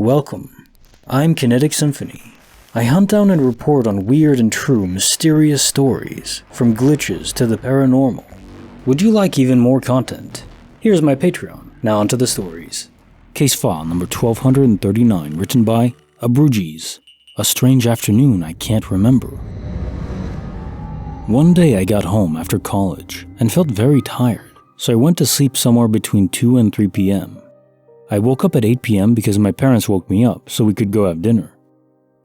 Welcome. I'm Kinetic Symphony. I hunt down and report on weird and true mysterious stories, from glitches to the paranormal. Would you like even more content? Here's my Patreon. Now onto the stories. Case file number 1239, written by Abruges. A strange afternoon I can't remember. One day I got home after college and felt very tired, so I went to sleep somewhere between 2 and 3 p.m. I woke up at 8 p.m. because my parents woke me up so we could go have dinner.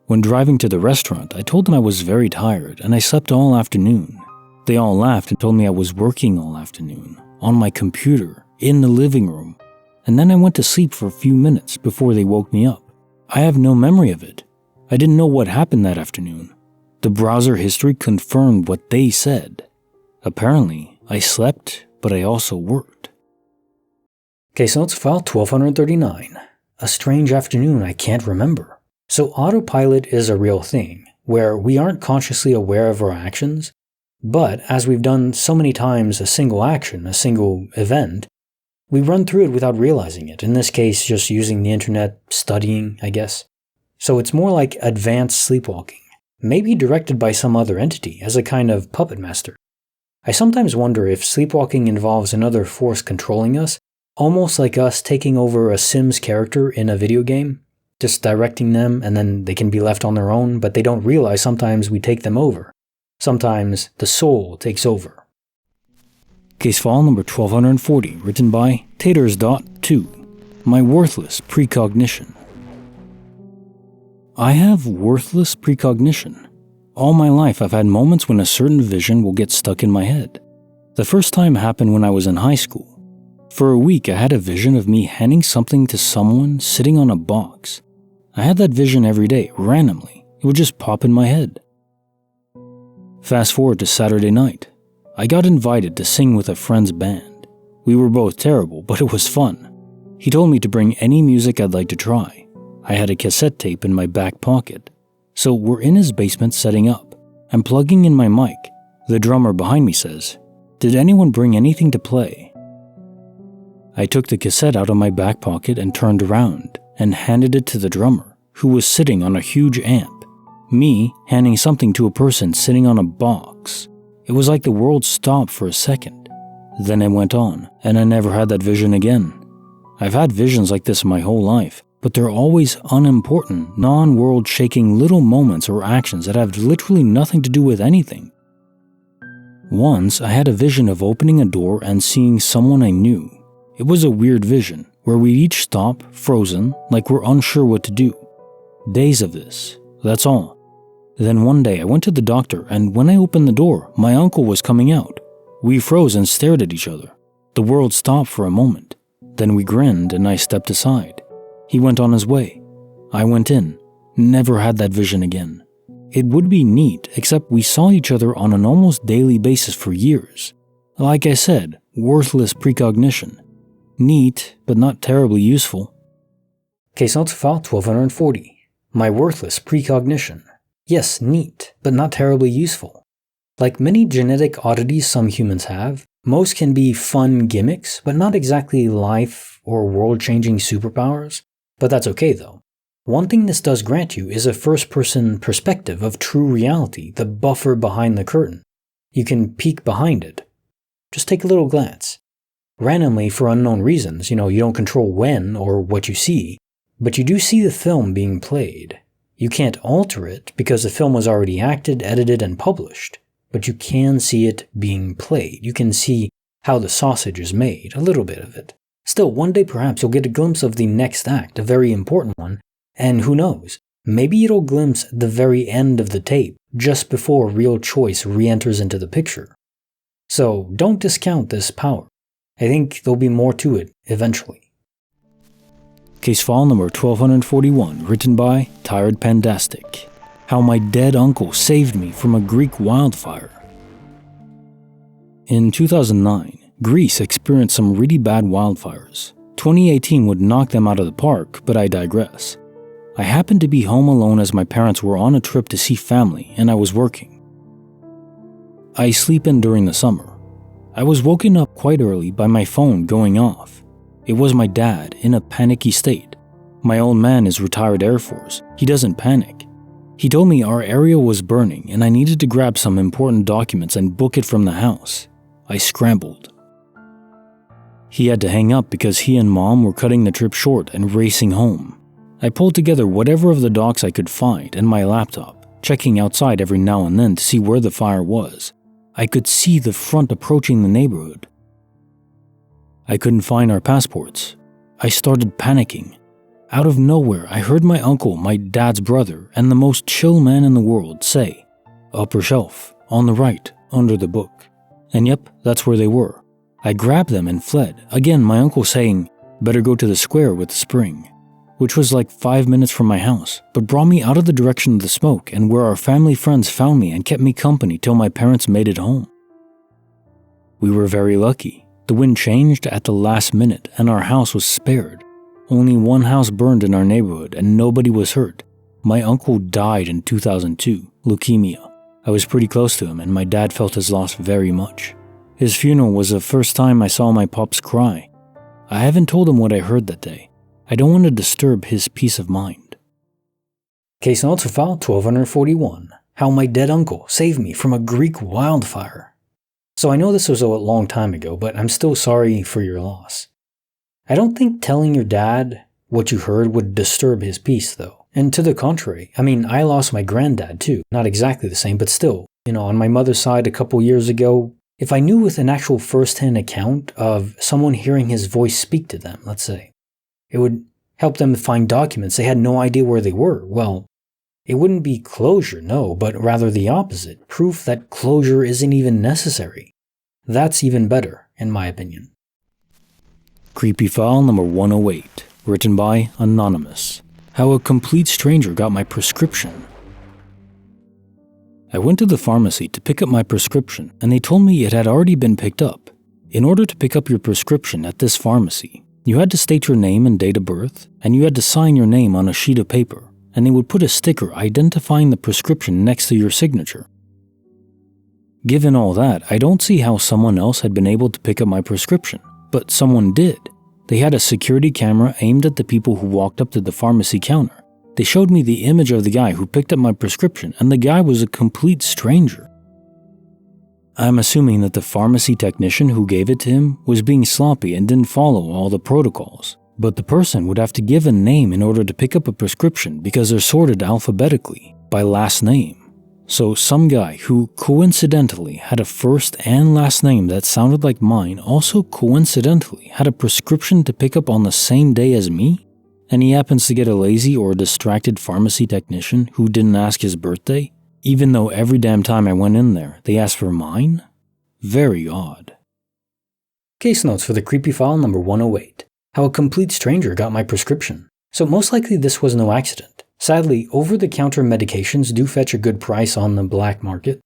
When driving to the restaurant, I told them I was very tired and I slept all afternoon. They all laughed and told me I was working all afternoon, on my computer, in the living room, and then I went to sleep for a few minutes before they woke me up. I have no memory of it. I didn't know what happened that afternoon. The browser history confirmed what they said. Apparently, I slept, but I also worked. Case notes file 1239. A strange afternoon I can't remember. So autopilot is a real thing, where we aren't consciously aware of our actions, but as we've done so many times a single action, a single event, we run through it without realizing it, in this case just using the internet, studying, I guess. So it's more like advanced sleepwalking, maybe directed by some other entity as a kind of puppet master. I sometimes wonder if sleepwalking involves another force controlling us, almost like us taking over a Sims character in a video game, just directing them and then they can be left on their own, but they don't realize sometimes we take them over. Sometimes the soul takes over. Case file number 1240, written by Taters.2. My worthless precognition. I have worthless precognition. All my life I've had moments when a certain vision will get stuck in my head. The first time happened when I was in high school. For a week I had a vision of me handing something to someone sitting on a box. I had that vision every day, randomly. It would just pop in my head. Fast forward to Saturday night. I got invited to sing with a friend's band. We were both terrible, but it was fun. He told me to bring any music I'd like to try. I had a cassette tape in my back pocket. So we're in his basement setting up. I'm plugging in my mic. The drummer behind me says, "Did anyone bring anything to play?" I took the cassette out of my back pocket and turned around and handed it to the drummer, who was sitting on a huge amp. Me handing something to a person sitting on a box. It was like the world stopped for a second. Then it went on, and I never had that vision again. I've had visions like this my whole life, but they're always unimportant, non-world shaking little moments or actions that have literally nothing to do with anything. Once I had a vision of opening a door and seeing someone I knew. It was a weird vision, where we each stop, frozen, like we're unsure what to do. Days of this, that's all. Then one day I went to the doctor, and when I opened the door, my uncle was coming out. We froze and stared at each other. The world stopped for a moment. Then we grinned and I stepped aside. He went on his way. I went in. Never had that vision again. It would be neat, except we saw each other on an almost daily basis for years. Like I said, worthless precognition. Neat, but not terribly useful. Case notes file 1240. My worthless precognition. Yes, neat, but not terribly useful. Like many genetic oddities some humans have, most can be fun gimmicks, but not exactly life or world-changing superpowers. But that's okay though. One thing this does grant you is a first-person perspective of true reality, the buffer behind the curtain. You can peek behind it. Just take a little glance. Randomly, for unknown reasons, you don't control when or what you see, but you do see the film being played. You can't alter it because the film was already acted, edited, and published, but you can see it being played. You can see how the sausage is made, a little bit of it. Still, one day perhaps you'll get a glimpse of the next act, a very important one, and who knows, maybe it'll glimpse the very end of the tape, just before real choice re-enters into the picture. So don't discount this power. I think there'll be more to it eventually. Case file number 1241, written by TiredPandastic. How my dead uncle saved me from a Greek wildfire. In 2009, Greece experienced some really bad wildfires. 2018 would knock them out of the park, but I digress. I happened to be home alone as my parents were on a trip to see family and I was working. I sleep in during the summer. I was woken up quite early by my phone going off. It was my dad in a panicky state. My old man is retired Air Force. He doesn't panic. He told me our area was burning and I needed to grab some important documents and book it from the house. I scrambled. He had to hang up because he and Mom were cutting the trip short and racing home. I pulled together whatever of the docs I could find and my laptop, checking outside every now and then to see where the fire was. I could see the front approaching the neighborhood. I couldn't find our passports. I started panicking. Out of nowhere, I heard my uncle, my dad's brother, and the most chill man in the world say, "Upper shelf, on the right, under the book." And yep, that's where they were. I grabbed them and fled, again my uncle saying, "Better go to the square with the spring," which was like 5 minutes from my house, but brought me out of the direction of the smoke and where our family friends found me and kept me company till my parents made it home. We were very lucky. The wind changed at the last minute and our house was spared. Only one house burned in our neighborhood and nobody was hurt. My uncle died in 2002, leukemia. I was pretty close to him and my dad felt his loss very much. His funeral was the first time I saw my pops cry. I haven't told him what I heard that day. I don't want to disturb his peace of mind. Case notes for file 1241. How my dead uncle saved me from a Greek wildfire. So I know this was a long time ago, but I'm still sorry for your loss. I don't think telling your dad what you heard would disturb his peace, though. And to the contrary, I mean, I lost my granddad too. Not exactly the same, but still. On my mother's side a couple years ago, if I knew with an actual first-hand account of someone hearing his voice speak to them, let's say, it would help them find documents they had no idea where they were. Well, it wouldn't be closure, no, but rather the opposite. Proof that closure isn't even necessary. That's even better, in my opinion. Creepy file number 108, written by Anonymous. How a complete stranger got my prescription. I went to the pharmacy to pick up my prescription and they told me it had already been picked up. In order to pick up your prescription at this pharmacy, you had to state your name and date of birth, and you had to sign your name on a sheet of paper, and they would put a sticker identifying the prescription next to your signature. Given all that, I don't see how someone else had been able to pick up my prescription, but someone did. They had a security camera aimed at the people who walked up to the pharmacy counter. They showed me the image of the guy who picked up my prescription, and the guy was a complete stranger. I'm assuming that the pharmacy technician who gave it to him was being sloppy and didn't follow all the protocols, but the person would have to give a name in order to pick up a prescription because they're sorted alphabetically by last name. So some guy who coincidentally had a first and last name that sounded like mine also coincidentally had a prescription to pick up on the same day as me? And he happens to get a lazy or distracted pharmacy technician who didn't ask his birthday? Even though every damn time I went in there, they asked for mine? Very odd. Case notes for the creepy file number 108. How a complete stranger got my prescription. So most likely this was no accident. Sadly, over-the-counter medications do fetch a good price on the black market.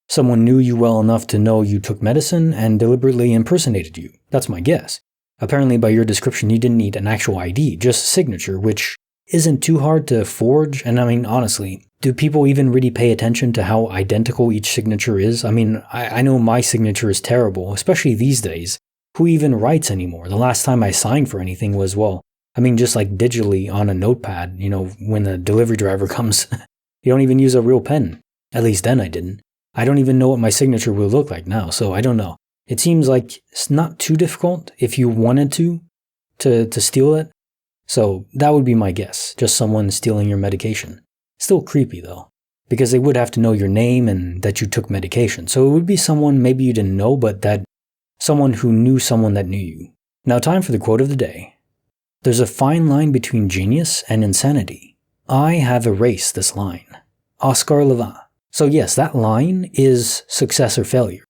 Someone knew you well enough to know you took medicine and deliberately impersonated you. That's my guess. Apparently by your description you didn't need an actual ID, just a signature, which isn't too hard to forge. And I mean, honestly, do people even really pay attention to how identical each signature is? I mean, I know my signature is terrible, especially these days. Who even writes anymore? The last time I signed for anything was, just like digitally on a notepad, when the delivery driver comes. You don't even use a real pen. At least then I didn't. I don't even know what my signature will look like now, so I don't know. It seems like it's not too difficult if you wanted to steal it. So that would be my guess, just someone stealing your medication. Still creepy though, because they would have to know your name and that you took medication. So it would be someone maybe you didn't know, but that someone who knew someone that knew you. Now time for the quote of the day. There's a fine line between genius and insanity. I have erased this line. Oscar Levin. So yes, that line is success or failure.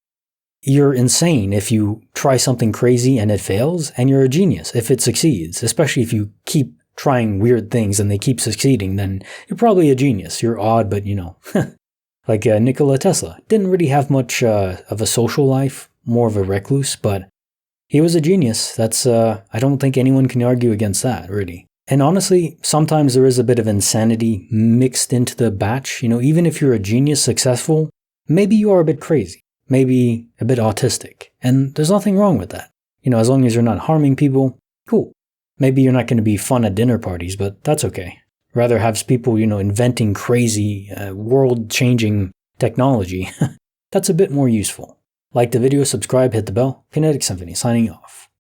You're insane if you try something crazy and it fails, and you're a genius if it succeeds, especially if you keep trying weird things and they keep succeeding, then you're probably a genius. You're odd, but like Nikola Tesla. Didn't really have much of a social life, more of a recluse, but he was a genius. That's, I don't think anyone can argue against that, really. And honestly, sometimes there is a bit of insanity mixed into the batch. Even if you're a genius successful, maybe you are a bit crazy, maybe a bit autistic, and there's nothing wrong with that. As long as you're not harming people, cool. Maybe you're not going to be fun at dinner parties, but that's okay. Rather have people, inventing crazy, world-changing technology. That's a bit more useful. Like the video, subscribe, hit the bell. Kinetic Symphony signing off.